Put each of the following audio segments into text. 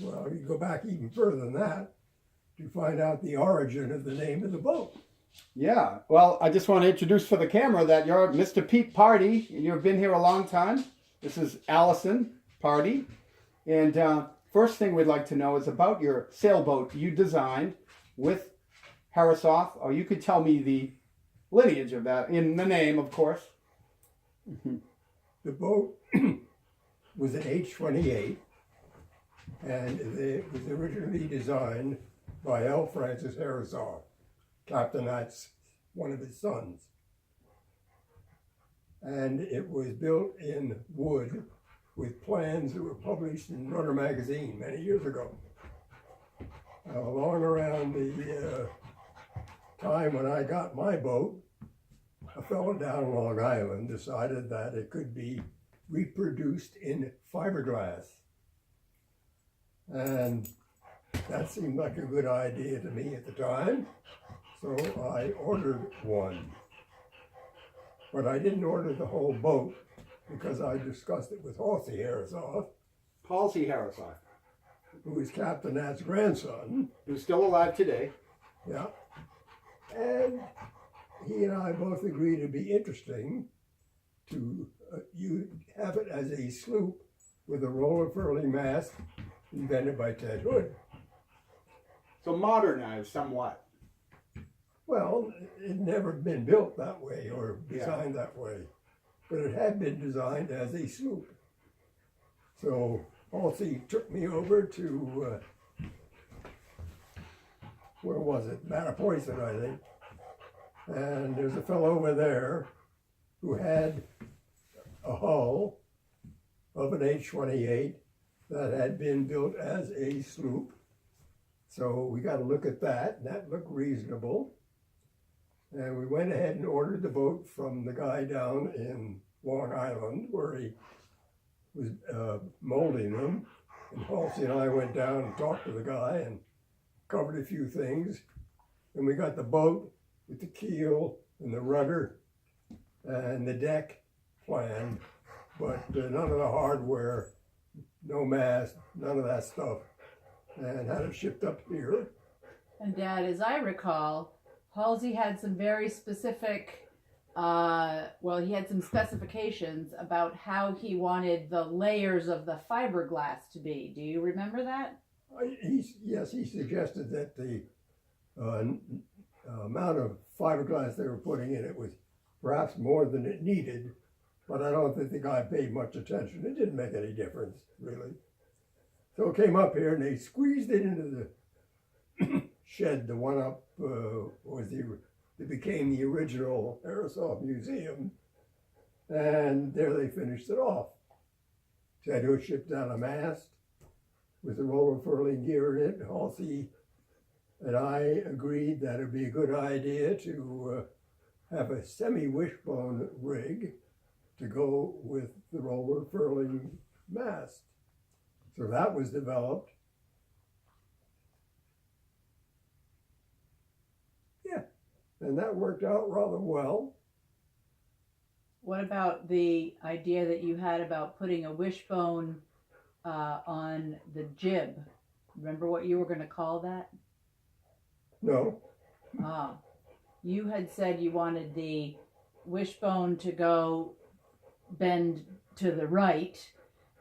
Well, you go back even further than that to find out the origin of the name of the boat. Yeah. Well, I just want to introduce for the camera that you're Mr. Pete Pardee, and you've been here a long time. This is Allison Pardee. And first thing we'd like to know is about your sailboat you designed with Harrisoff, or you could tell me the lineage of that, in the name, of course. The boat was an H-28, and it was originally designed by L. Francis Harrisoff. Captain that's one of his sons. And it was built in wood with plans that were published in Runner magazine many years ago. Along around the time when I got my boat, a fellow down Long Island decided that it could be reproduced in fiberglass. And that seemed like a good idea to me at the time. So I ordered one, but I didn't order the whole boat because I discussed it with Halsey Harrisoff, Halsey Harrisoff, who is Captain Nat's grandson. who's still alive today. Yeah, and he and I both agreed it'd be interesting to you have it as a sloop with a roller furling mast invented by Ted Hood. So modernized somewhat. Well, it had never been built that way or designed that way, but it had been designed as a sloop. So Halsey took me over to, where was it? Mattapoisett, I think. And there's a fellow over there who had a hull of an H-28 that had been built as a sloop. So we got to look at that, and that looked reasonable. And we went ahead and ordered the boat from the guy down in Long Island where he was molding them. And Halsey and I went down and talked to the guy and covered a few things. And we got the boat with the keel and the rudder and the deck planned, but none of the hardware, no mast, none of that stuff. And had it shipped up here. And Dad, as I recall, Halsey had some very specific, he had some specifications about how he wanted the layers of the fiberglass to be. Do you remember that? Yes, he suggested that the amount of fiberglass they were putting in it was perhaps more than it needed, but I don't think the guy paid much attention. It didn't make any difference, really. So it came up here and they squeezed it into the shed, the one up it became the original Harrisoff Museum, and there they finished it off. Ted Hood shipped down a mast with the roller furling gear in it. Halsey and I agreed that it'd be a good idea to have a semi-wishbone rig to go with the roller furling mast. So that was developed. Yeah, and that worked out rather well. What about the idea that you had about putting a wishbone on the jib? Remember what you were going to call that? No. You had said you wanted the wishbone to go bend to the right,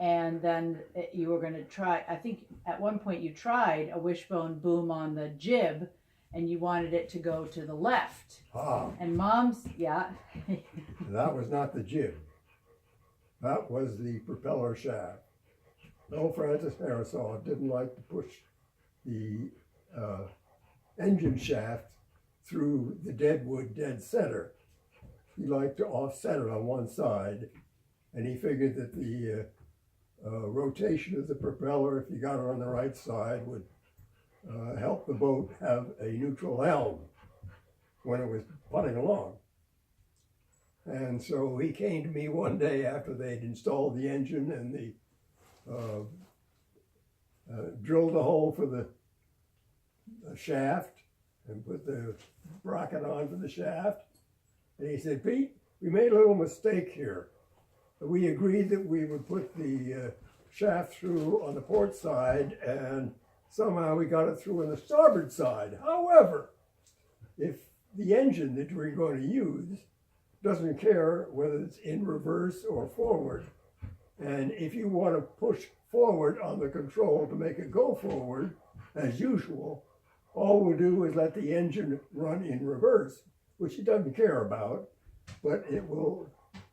and then you were going to try, I think at one point you tried a wishbone boom on the jib, and you wanted it to go to the left. And Mom's, yeah. That was not the jib. That was the propeller shaft. L. Francis Harrisoff didn't like to push the engine shaft through the deadwood dead center. He liked to offset it on one side, and he figured that the rotation of the propeller, if you got it on the right side, would help the boat have a neutral helm when it was putting along. And so he came to me one day after they'd installed the engine and drilled a hole for the shaft and put the bracket on for the shaft. And he said, "Pete, we made a little mistake here. We agreed that we would put the shaft through on the port side, and somehow we got it through on the starboard side. However, if the engine that we're going to use doesn't care whether it's in reverse or forward, and if you want to push forward on the control to make it go forward, as usual, all we'll do is let the engine run in reverse, which it doesn't care about, but it will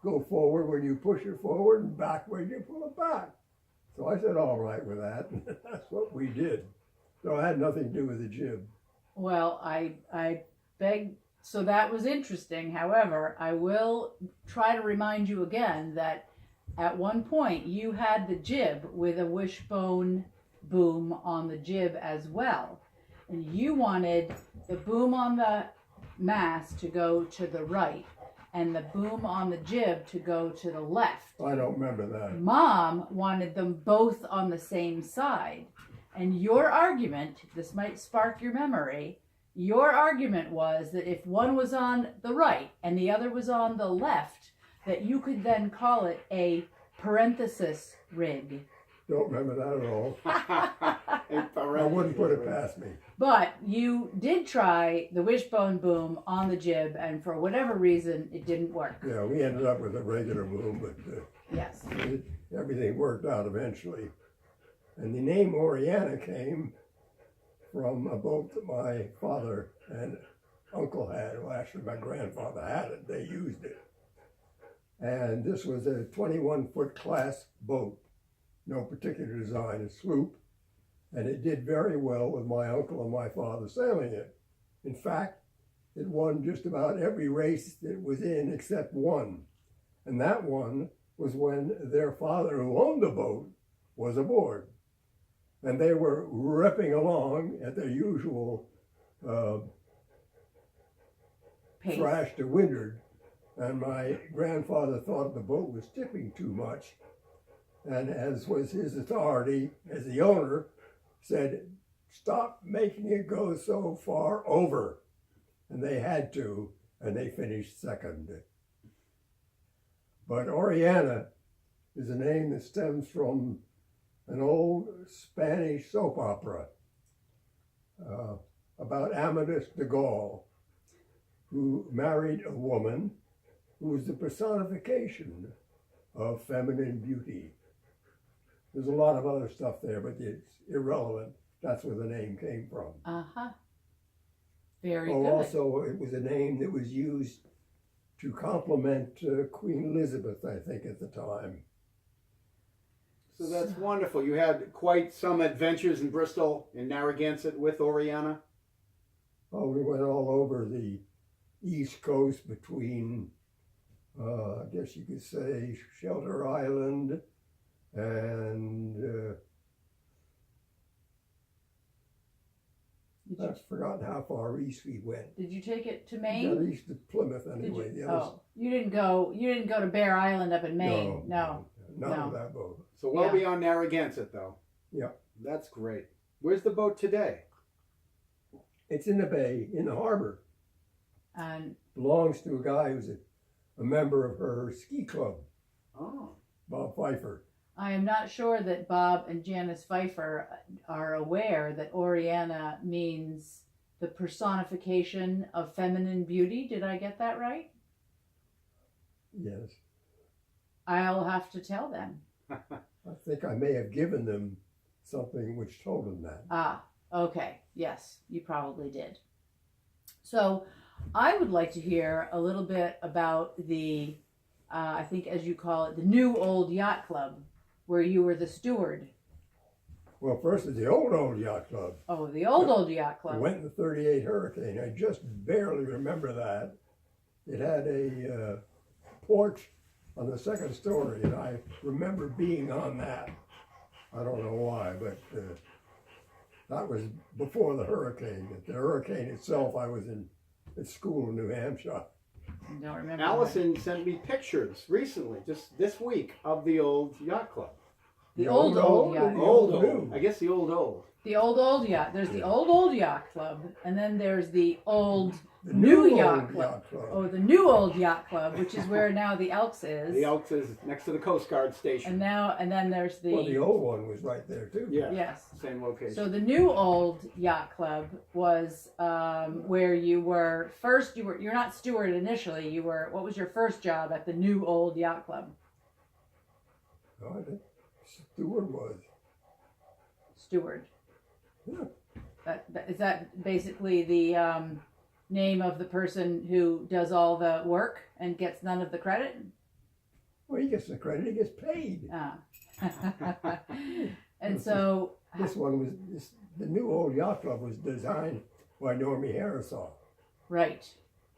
go forward when you push it forward and back when you pull it back. So I said, all right with that. That's what we did. So it had nothing to do with the jib. Well, I beg, so that was interesting. However, I will try to remind you again that at one point you had the jib with a wishbone boom on the jib as well. And you wanted the boom on the mast to go to the right and the boom on the jib to go to the left. I don't remember that. Mom wanted them both on the same side. And your argument, this might spark your memory, your argument was that if one was on the right and the other was on the left, that you could then call it a parenthesis rig. Don't remember that at all. I I wouldn't put it past me. But you did try the wishbone boom on the jib, and for whatever reason, it didn't work. Yeah, we ended up with a regular boom, but Yes. everything worked out eventually. And the name Oriana came from a boat that my father and uncle had. Well, actually, my grandfather had it. They used it. And this was a 21-foot class boat. No particular design, a sloop. And it did very well with my uncle and my father sailing it. In fact, it won just about every race that it was in except one. And that one was when their father, who owned the boat, was aboard. And they were ripping along at their usual Pace. thrash to windward. And my grandfather thought the boat was tipping too much. And as was his authority as the owner, said, stop making it go so far over. And they had to, and they finished second. But Oriana is a name that stems from an old Spanish soap opera about Amadis de Gaul, who married a woman who was the personification of feminine beauty. There's a lot of other stuff there, but it's irrelevant. That's where the name came from. Uh-huh. Very Oh, good. also, it was a name that was used to compliment Queen Elizabeth, I think, at the time. So that's wonderful. You had quite some adventures in Bristol and Narragansett with Oriana. Oh, we went all over the East Coast between, I guess you could say, Shelter Island and I've forgotten how far east we went. Did you take it to Got Maine? east of Plymouth Did anyway. you? The others, Oh, you didn't go to Bear Island up in Maine. not No. with that boat. So well Yeah. beyond Narragansett, though. Yeah. That's great. Where's the boat today? It's in the bay, in the harbor. And Belongs to a guy who's a member of her ski club, Oh. Bob Pfeiffer. I am not sure that Bob and Janice Pfeiffer are aware that Oriana means the personification of feminine beauty. Did I get that right? Yes. I'll have to tell them. I think I may have given them something which told them that. Ah, okay. Yes, you probably did. So I would like to hear a little bit about the, I think as you call it, the New Old Yacht Club, where you were the steward. Well, first is the old yacht club. Oh, the old Yacht I Club. went in the 38 Hurricane. I just barely remember that. It had a porch on the second story, and I remember being on that. I don't know why, but that was before the hurricane. The hurricane itself, I was at school in New Hampshire. I don't remember. Allison sent me pictures recently, just this week, of the old yacht club. The old yacht. and the Old. new. I guess the old. The old yacht. There's the old yacht club, and then there's the old The new new yacht old club. yacht club. Oh, the new old yacht club, which is where now the Elks is. The Elks is next to the Coast Guard station. And then there's the, Well, the old one was right there too. Yeah. yes. Same location. So the new old yacht club was where you were first. You're not steward initially. You were. What was your first job at the new old yacht club? Oh, I think Stewart was. Steward. Yeah. Is that basically the name of the person who does all the work and gets none of the credit? Well, he gets the credit. He gets paid. Ah. And so This one was the new old yacht club was designed by Normie Harrisoff, right.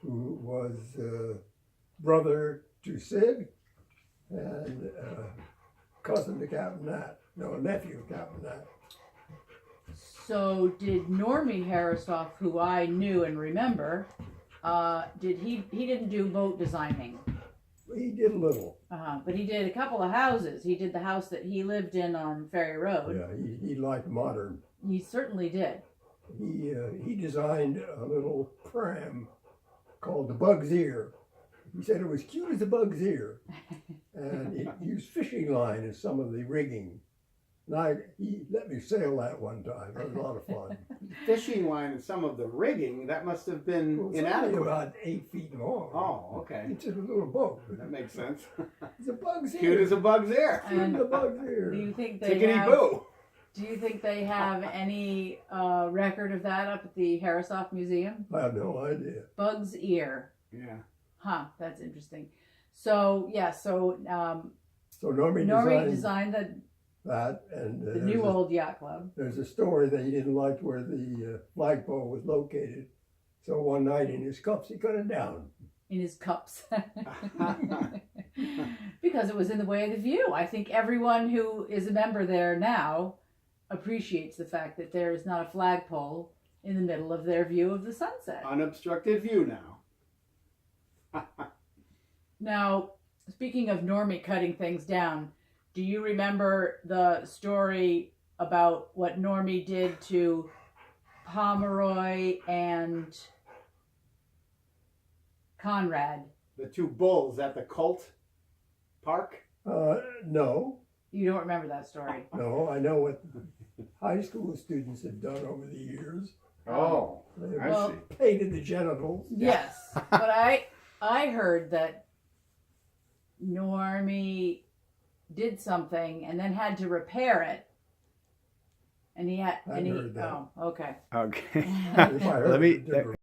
who was brother to Sid and cousin to Captain Nat. No, nephew of Captain Nat. So did Normie Harrisoff, who I knew and remember, did he didn't do boat designing? He did a little. But he did a couple of houses. He did the house that he lived in on Ferry Road. Yeah, he liked modern. He certainly did. He designed a little pram called the Bug's Ear. He said it was cute as a bug's ear, and he used fishing line as some of the rigging. And he let me sail that one time. That was a lot of fun. Fishing line and some of the rigging, that must have been Well, it's only inadequate. about 8 feet long. Oh, okay. It's just a little boat. That makes sense. It's a bug's ear. Cute as a bug's ear. Cute as a bug's ear. Do you think they Tickety have? boo. Do you think they have any record of that up at the Harrisoff Museum? I have no idea. Bug's ear. Yeah. Huh. That's interesting. So yeah. So So Normie Normie designed designed that, and the new old yacht club. there's a story that he didn't like where the flagpole was located. So one night in his cups, he cut it down. In his cups. Because it was in the way of the view. I think everyone who is a member there now appreciates the fact that there is not a flagpole in the middle of their view of the sunset. Unobstructed view now. Now, speaking of Normie cutting things down, do you remember the story about what Normie did to Pomeroy and Conrad? The two bulls at the cult park. No, You don't remember that story? no, I know what high school students have done over the years. Oh, They've I Well- see. painted the genitals. Yes, but I heard that Normie did something and then had to repair it, and he had I've heard that. oh, okay. Okay. If I heard Let me- it, different.